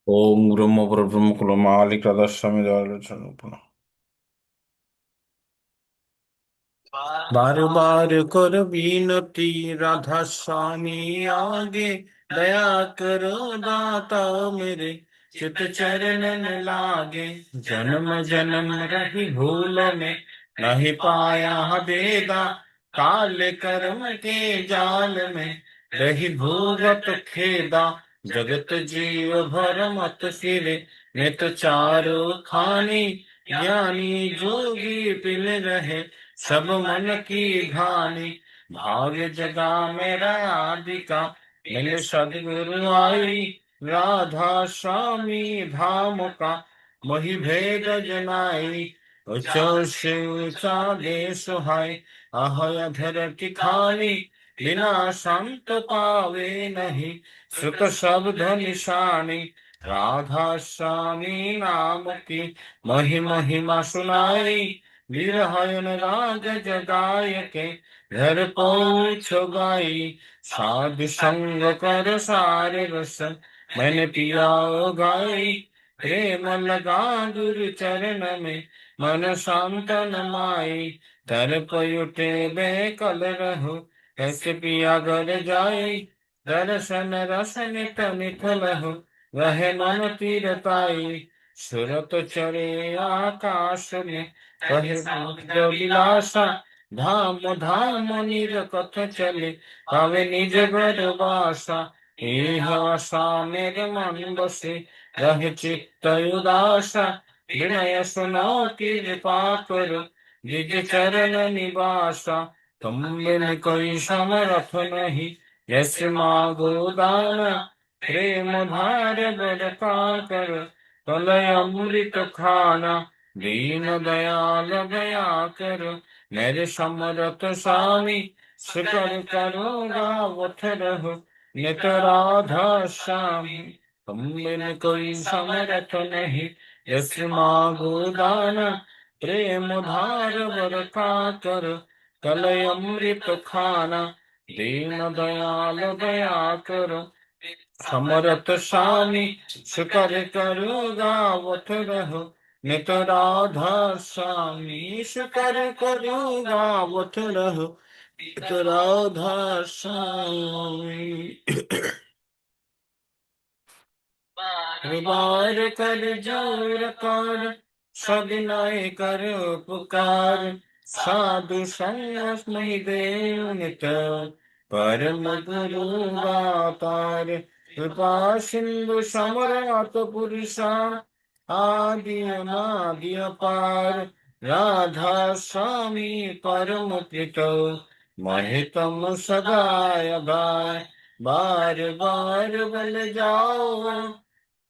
ওম ব্রহ্ম পরব্রহ্ম কুলো মালিক রাধাস্বামী দয়ালোচন পুনঃ बार बार कर बीनती राधा स्वामी आगे दया करो दाता मेरे चित चरणन लागे जन्म जन्म रही भूल में नहीं पाया बेदा काल कर्म के जाल में रही भूगत खेदा जगत जीव भर मत फिरे नित चारो खानी ज्ञानी जोगी पिल रहे सब मन की घानी भाग्य जगा मेरा आदि का मिल सदगुरु आई राधा स्वामी धाम का वही भेद जनाई उच्च से ऊंचा देश है आह अधर की खानी बिना संत पावे नहीं सुख शब्द निशानी राधा स्वामी नाम की महिमा सुनाई विरहन राग जगाय के घर पहुँच गई साधु संग कर सारे रस मैंने पिया गाई प्रेम लगा गुरु चरण में मन शांतन माई तरप उठे बेकल रहो कैसे पिया घर जाए दर्शन रस नित नित लहो वह मन तीरताई सुरत चढ़े आकाश में कहे जो विलासा धाम धाम निरकथ चले पावे निज घर वासा एह आशा मेरे मन बसे रहे चित्त उदासा विनय सुनो कृपा करो निज चरण निवासा तुम बिन कोई समरथ नहीं यस्य मागो दान प्रेम धार बरता कर कलय अमृत खाना दीन दयाल दया करो मेरे समरथ स्वामी शुक्र करो गावत रहो नित राधा श्यामी तुम बिन कोई समरथ नहीं यस मागो दान प्रेम धार बरता कर कलय अमृत खाना दीन दयाल दया करो समरथ स्वामी शुक्र करो गावत रहो नित राधा स्वामी शुक्र करो गावत रहो नित राधा स्वामी बार कर जोर कर सविनय कर पुकार साधु संग नहीं देव नित परम गुरु दातार कृपा सिंधु समरत पुरुषा आदि अनादि अपार राधा स्वामी परम पितो महितम सदाय गाय बार बार बल जाओ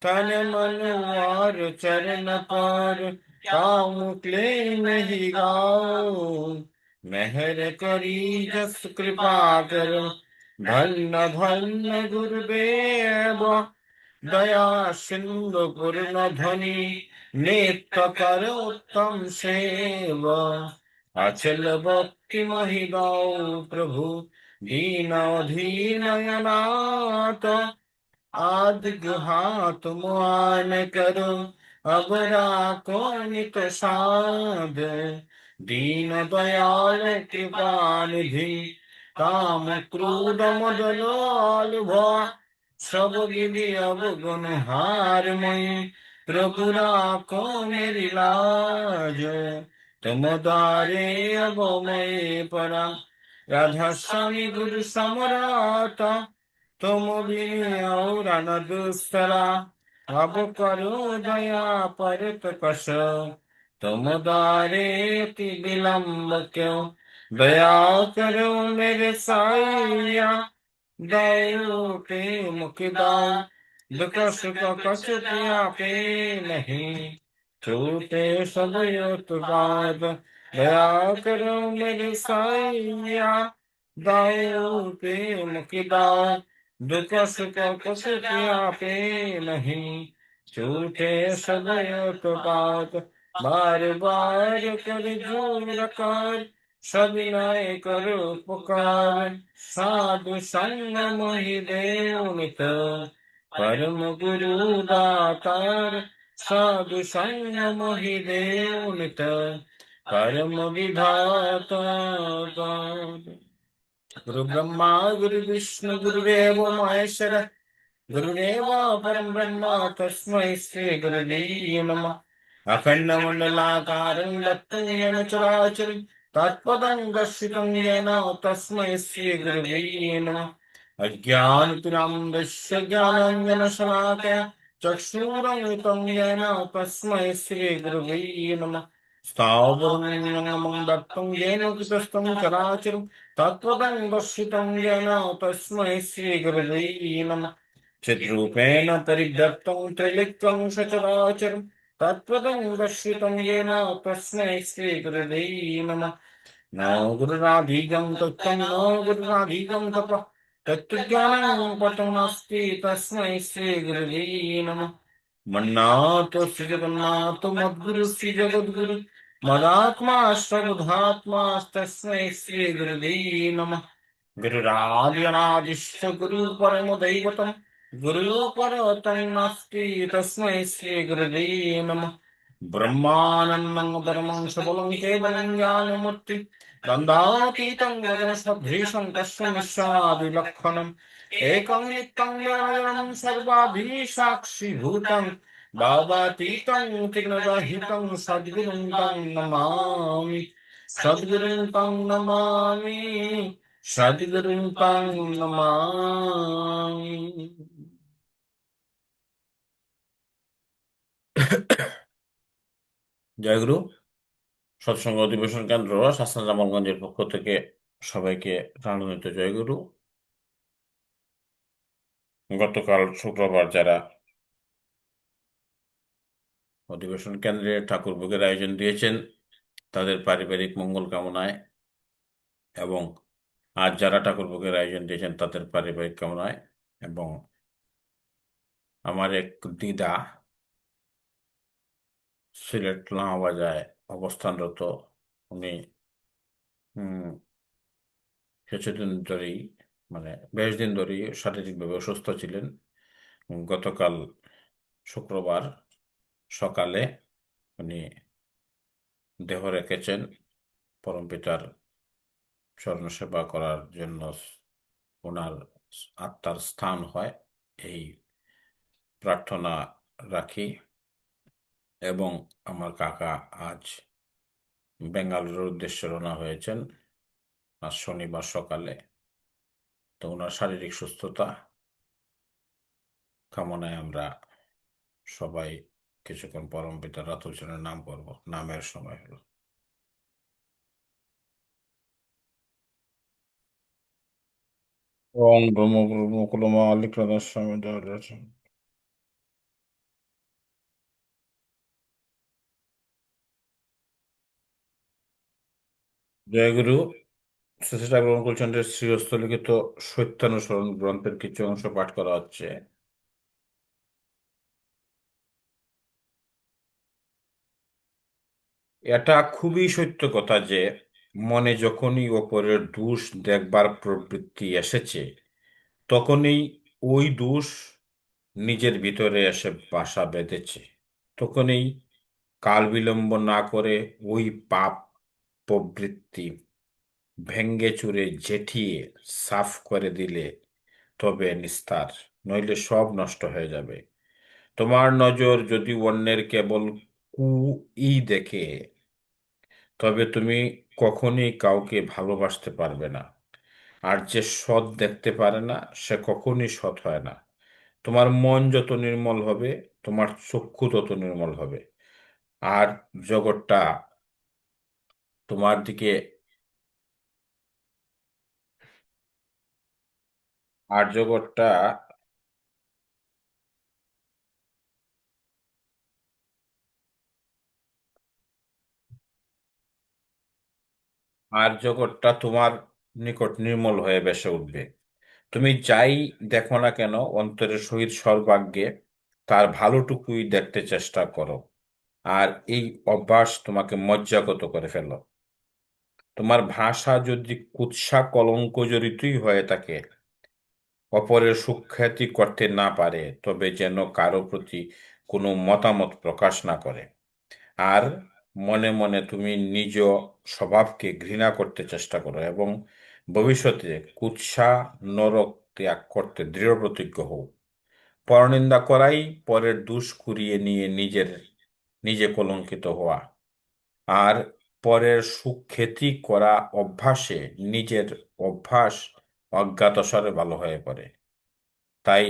तन मन और चरण पर काम क्ले नहीं गाओ मेहर करी जस कृपा करो धन्य धन्य गुरुदेव दया सिंधु पूर्ण धनी नित्य कर उत्तम सेवा अचल भक्ति महिदाओ प्रभु दीन दीन अनाथ आदिगुहा तुम आन करो अब राखो नित साध दीन दयाल कृपा निधि काम क्रोध मद लाल भा सब विधि अब गुण हार मैं प्रभु राखो मेरी लाज तुम दारे अब मैं परा राधा स्वामी गुरु समराता तुम भी और अनदुस्तरा अब करो दया परत कश तुम दारे अति विलंब क्यों दया करो मेरे साईया दयो के मुख दाओ दुख सुख कछ पे नहीं छूटे सब युत बाद दया करो मेरे साईया दयो के मुख दाओ दुख सुख कुछ पे नहीं झूठे सदय तो बात बार बार कर जोर कर सविनय करो पुकार साधु संग मोहि देव मित परम गुरु दातार साधु संग मोहि देव नित परम विधाता गुरु ब्रह्मा गुरु विष्णु गुरुदेव महेश्वर गुरुदेव परम ब्रह्म तस्मै श्री गुरुवे नमः अखण्डमण्डलाकारं दत्तं येन चराचरं तत्पदं दर्शितं येन तस्मै श्री गुरुवे नमः अज्ञानतिरान्धस्य ज्ञानाञ्जनशलाकया चक्षुरुन्मिलितं येन तस्मै श्रीगुरुवे नमः स्थावरं दत्तं येन कृतस्थं चराचरं तत्त्वतं दर्शितं येन तस्मै श्रीगुरुवे नमः चिद्रूपेण परिव्यक्तं त्रिलिक्तं सचराचरं तत्त्वतं दर्शितं येन तस्मै श्रीगुरुवे नमः न गुरुराधीगं तत्त्वं न गुरुराधीगं तपः तत्त्वज्ञानं पतमस्ति तस्मै श्रीगुरुवे नमः मन्नातो श्री जगन्नाथ मद्गुरु श्री जगद्गुरु मदात्मा सर्वधात्मा श्री गुरुवे नमः गुरुरादिअनादिश्च गुरु परम दैवतम गुरु परतम नास्ति तस्मै श्री गुरुवे नमः ब्रह्मानन्दं परमं सबलं केवलं ज्ञानमूर्ति गन्धातीतं गगनसदृशं तस्य निस्सादिलक्षणम् एकं नित्यं निरवयं सर्वाभीसाक्षिभूतं भावातीतं त्रिगुणरहितं सद्गुरुं तं नमामि सद्गुरुं तं नमामि सद्गुरुं तं नमामि। জয়গুরু। সৎসঙ্গ অধিবেশন কেন্দ্র শাসন জামালগঞ্জের পক্ষ থেকে সবাইকে রানুনিত জয়গুরু। গতকাল শুক্রবার যারা অধিবেশন কেন্দ্রে ঠাকুর ভোগের আয়োজন দিয়েছেন তাদের পারিবারিক মঙ্গল কামনায় এবং আজ যারা ঠাকুর ভোগের আয়োজন দিয়েছেন তাদের পারিবারিক কামনায় এবং আমার এক দিদা সিলেট লামাবাজায় অবস্থানরত, উনি কিছুদিন ধরেই মানে বেশ দিন ধরেই শারীরিকভাবে অসুস্থ ছিলেন। গতকাল শুক্রবার সকালে উনি দেহ রেখেছেন। পরমপিতার স্মরণ সেবা করার জন্য ওনার আত্মার স্থান হয় এই প্রার্থনা রাখি। এবং আমার কাকা আজ বেঙ্গালুরুর উদ্দেশ্যে রওনা হয়েছেন আজ শনিবার সকালে। তো ওনার শারীরিক সুস্থতা কামনায় আমরা সবাই কিছুক্ষণ পরমপিতার রাতুলচরণের নাম করব। নামের সময় হলো। ওম ব্রহ্মগুরু মুকুলমা আলিকনাথ স্বামী দেওয়ার। জয়গুরু। শ্রী ঠাকুর অনুকূলচন্দ্রের শ্রীহস্ত লিখিত সত্যানুসরণ গ্রন্থের কিছু অংশ পাঠ করা হচ্ছে। এটা খুবই সত্য কথা যে মনে যখনই অপরের দোষ দেখবার প্রবৃত্তি এসেছে তখনই ওই দোষ নিজের ভিতরে এসে বাসা বেঁধেছে। তখনই কাল বিলম্ব না করে ওই পাপ প্রবৃত্তি ভেঙ্গে চুরে জেঠিয়ে সাফ করে দিলে তবে নিস্তার, নইলে সব নষ্ট হয়ে যাবে। তোমার নজর যদি অন্যের কেবল কুই দেখে তবে তুমি কখনই কাউকে ভালোবাসতে পারবে না। আর যে সৎ দেখতে পারে না সে কখনই সৎ হয় না। তোমার মন যত নির্মল হবে তোমার চক্ষু তত নির্মল হবে। আর জগৎটা তোমার দিকে আর জগৎটা আর জগৎটা তোমার নিকট নির্মল হয়ে ভেসে উঠবে। তুমি যাই দেখো না কেন অন্তরের সহিত সর্বাগ্যে তার ভালোটুকুই দেখতে চেষ্টা করো। আর এই অভ্যাস তোমাকে মজ্জাগত করে ফেলো। তোমার ভাষা যদি কুৎসা কলঙ্ক জড়িতই হয়ে থাকে অপরের সুখ্যাতি করতে না পারে, তবে যেন কারো প্রতি কোনো মতামত প্রকাশ না করে। আর মনে মনে তুমি নিজ স্বভাবকে ঘৃণা করতে চেষ্টা করো এবং ভবিষ্যতে কুৎসা নরক ত্যাগ করতে দৃঢ় প্রতিজ্ঞ হও। পরনিন্দা করাই পরের দোষ কুড়িয়ে নিয়ে নিজে কলঙ্কিত হওয়া। আর পরের সুখ্যাতি করা অভ্যাসে নিজের অভ্যাস অজ্ঞাতসারে ভালো হয়ে পড়ে। তাই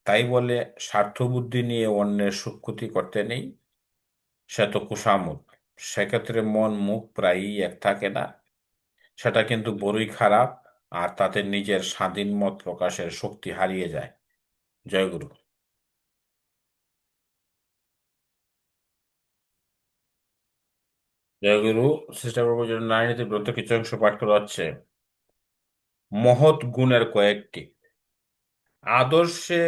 তাই বলে স্বার্থবুদ্ধি নিয়ে অন্যের সুখ্যাতি করতে নেই, সে তো কুসামত। সেক্ষেত্রে মন মুখ প্রায়ই এক থাকে না, সেটা কিন্তু বড়ই খারাপ। আর তাতে নিজের স্বাধীন মত প্রকাশের শক্তি হারিয়ে যায়। জয়গুরু। জয়গুরু। চেষ্টা করবো যেন নারীনীতি গ্রন্থ কিছু অংশ পাঠ করা হচ্ছে। মহৎ গুণের কয়েকটি: আদর্শে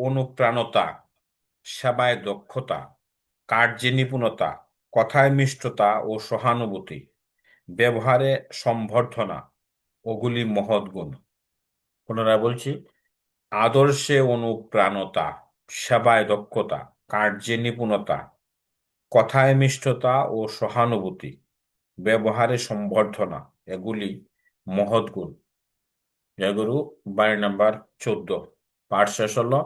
অনুপ্রাণতা, সেবায় দক্ষতা, কার্যে নিপুণতা, কথায় মিষ্টতা ও সহানুভূতি, ব্যবহারে সম্বর্ধনা, ওগুলি মহৎ গুণ। পুনরায় বলছি: আদর্শে অনুপ্রাণতা, সেবায় দক্ষতা, কার্যে নিপুণতা, কথায় মিষ্টতা ও সহানুভূতি, ব্যবহারে সম্বর্ধনা, এগুলি মহৎ গুণ। জয়গুরু। বাড়ি নাম্বার 14 পাঠ শেষ হলো।